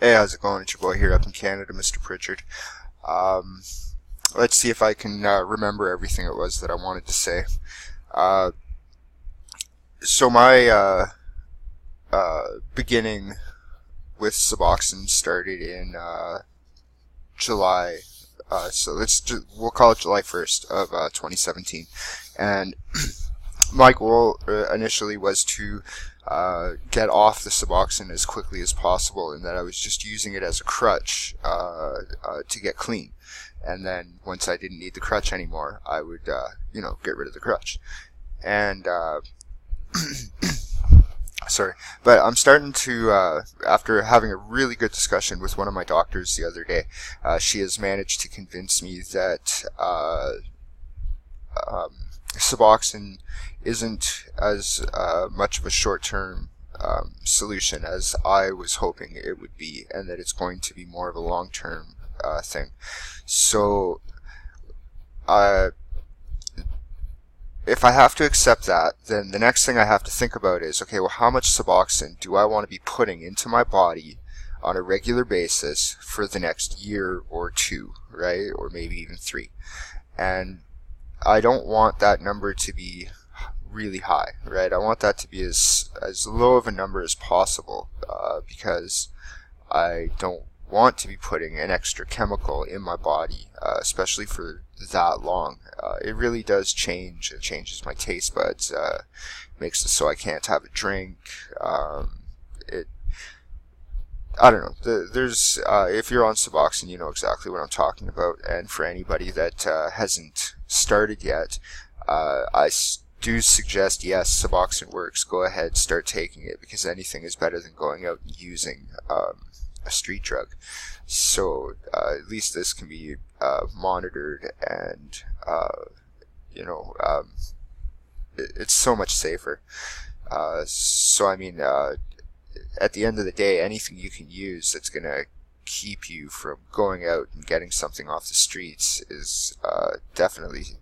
Hey, how's it going? It's your boy here up in Canada, Mr. Pritchard. Um, let's see if I can remember everything it was that I wanted to say. Uh, so my beginning with Suboxone started in July. We'll call it July 1st of 2017, and my goal initially was to get off the Suboxone as quickly as possible, and that I was just using it as a crutch to get clean. And then once I didn't need the crutch anymore, I would, get rid of the crutch. And sorry, but I'm starting to, after having a really good discussion with one of my doctors the other day, she has managed to convince me that Suboxone isn't as much of a short-term solution as I was hoping it would be, and that it's going to be more of a long-term thing. So, if I have to accept that, then the next thing I have to think about is, okay, well, how much Suboxone do I want to be putting into my body on a regular basis for the next year or two, right? Or maybe even 3. And I don't want that number to be really high, right? I want that to be as low of a number as possible, because I don't want to be putting an extra chemical in my body, especially for that long. It really does change. It changes my taste buds, makes it so I can't have a drink. I don't know. There's if you're on Suboxone, you know exactly what I'm talking about. And for anybody that hasn't started yet, I do suggest, yes, Suboxone works. Go ahead, start taking it, because anything is better than going out and using a street drug. So at least this can be monitored, and it's so much safer. So I mean, at the end of the day, anything you can use that's going to keep you from going out and getting something off the streets is definitely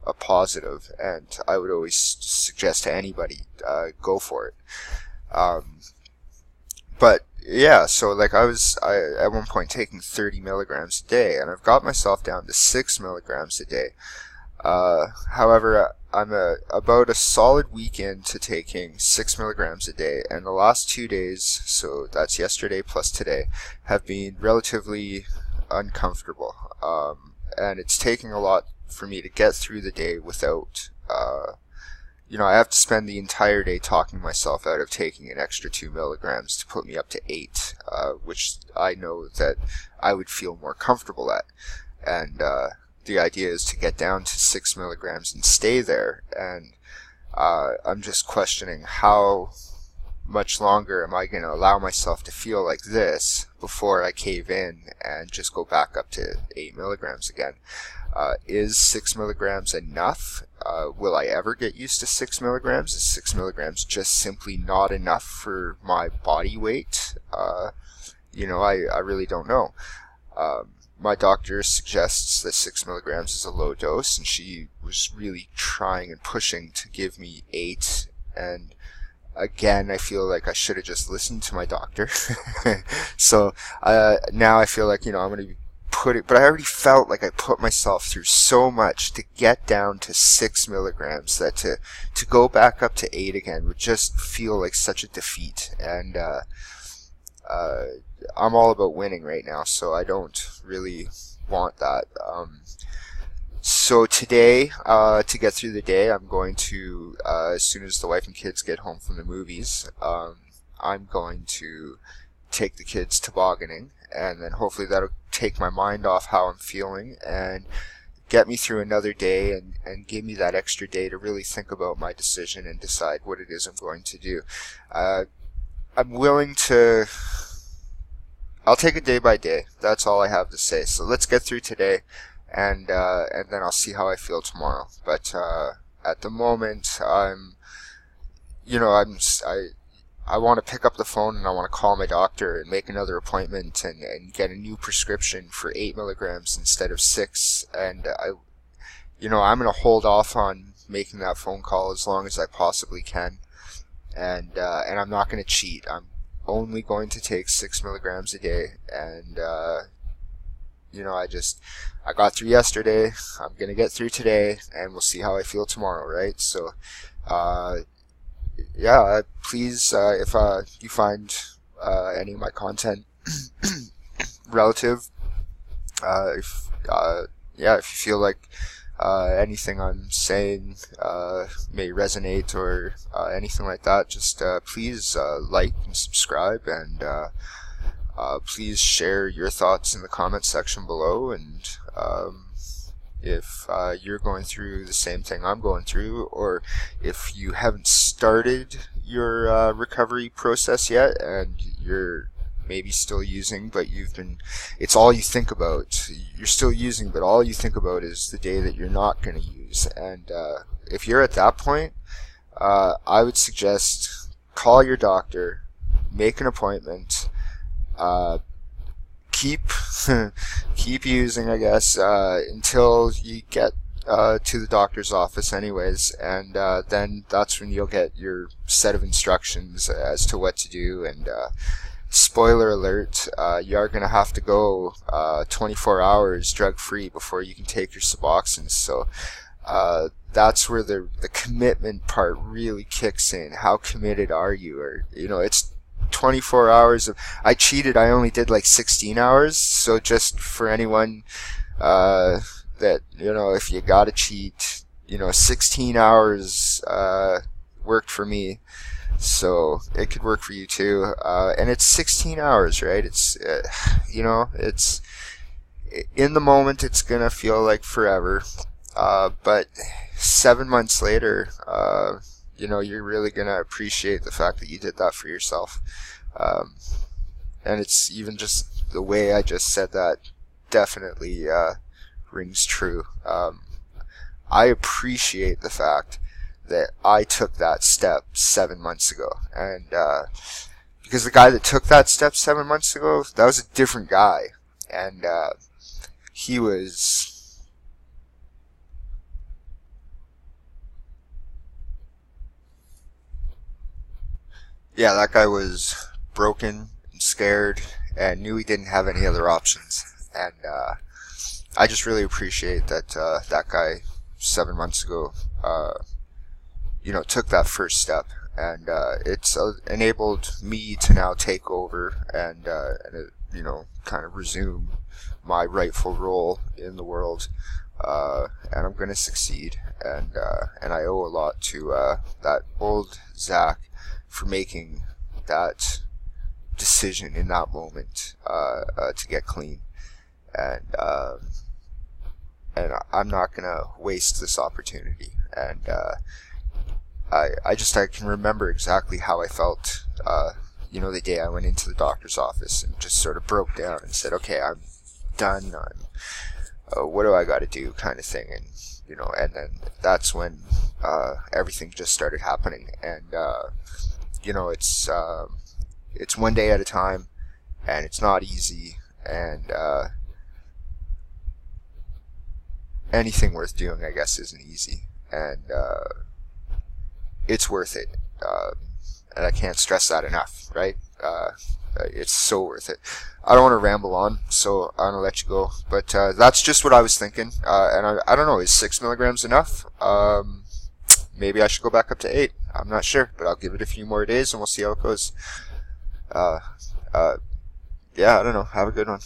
a positive, and I would always suggest to anybody, go for it. But yeah, so like I at one point taking 30 milligrams a day, and I've got myself down to 6 milligrams a day. However, I'm about a solid week into taking 6 milligrams a day, and the last 2 days, so that's yesterday plus today, have been relatively uncomfortable. And it's taking a lot for me to get through the day without, I have to spend the entire day talking myself out of taking an extra 2 milligrams to put me up to 8, which I know that I would feel more comfortable at. And, the idea is to get down to 6 milligrams and stay there, and I'm just questioning how much longer am I going to allow myself to feel like this before I cave in and just go back up to 8 milligrams again. Is 6 milligrams enough? Will I ever get used to 6 milligrams? Is 6 milligrams just simply not enough for my body weight? I really don't know. My doctor suggests that 6 milligrams is a low dose, and she was really trying and pushing to give me 8. And again, I feel like I should have just listened to my doctor. So now I feel like, I'm going to put it, but I already felt like I put myself through so much to get down to 6 milligrams that to go back up to 8 again would just feel like such a defeat. And I'm all about winning right now, so I don't really want that. So today, to get through the day, I'm going to, as soon as the wife and kids get home from the movies, I'm going to take the kids tobogganing, and then hopefully that'll take my mind off how I'm feeling and get me through another day, and give me that extra day to really think about my decision and decide what it is I'm going to do. I'm willing to... I'll take it day by day. That's all I have to say. So let's get through today, and then I'll see how I feel tomorrow. But at the moment, I want to pick up the phone, and I want to call my doctor and make another appointment and get a new prescription for 8 milligrams instead of 6. And I'm going to hold off on making that phone call as long as I possibly can. And I'm not going to cheat. only going to take 6 milligrams a day, and I got through yesterday. I'm gonna get through today, and we'll see how I feel tomorrow, right? So, please, if you find any of my content relative, if you feel like anything I'm saying may resonate or anything like that, just please like and subscribe, and please share your thoughts in the comment section below. And if you're going through the same thing I'm going through, or if you haven't started your recovery process yet and you're maybe still using, but it's all you think about. You're still using, but all you think about is the day that you're not going to use. And if you're at that point, I would suggest call your doctor, make an appointment, keep using, I guess, until you get to the doctor's office anyways, and then that's when you'll get your set of instructions as to what to do. And spoiler alert, you are going to have to go 24 hours drug-free before you can take your Suboxone. So that's where the commitment part really kicks in. How committed are you? Or, it's 24 hours of... I cheated. I only did like 16 hours. So just for anyone that, if you gotta cheat, 16 hours worked for me. So it could work for you too. And it's 16 hours, right? It's, it's in the moment, it's gonna feel like forever. But 7 months later, you're really gonna appreciate the fact that you did that for yourself. And it's even just the way I just said that definitely rings true. I appreciate the fact that I took that step 7 months ago, and because the guy that took that step 7 months ago, that was a different guy, and he was... Yeah, that guy was broken and scared and knew he didn't have any other options. And I just really appreciate that that guy 7 months ago took that first step, and it's enabled me to now take over and kind of resume my rightful role in the world, and I'm going to succeed, and I owe a lot to that old Zach for making that decision in that moment to get clean, and I'm not going to waste this opportunity. And I can remember exactly how I felt, the day I went into the doctor's office and just sort of broke down and said, okay, I'm done. What do I got to do, kind of thing. And, and then that's when everything just started happening. And, it's one day at a time, and it's not easy. And anything worth doing, I guess, isn't easy. And it's worth it, and I can't stress that enough, right? It's so worth it. I don't want to ramble on, so I'm going to let you go, but that's just what I was thinking, and I don't know, is 6 milligrams enough? Maybe I should go back up to 8, I'm not sure, but I'll give it a few more days and we'll see how it goes. I don't know, have a good one.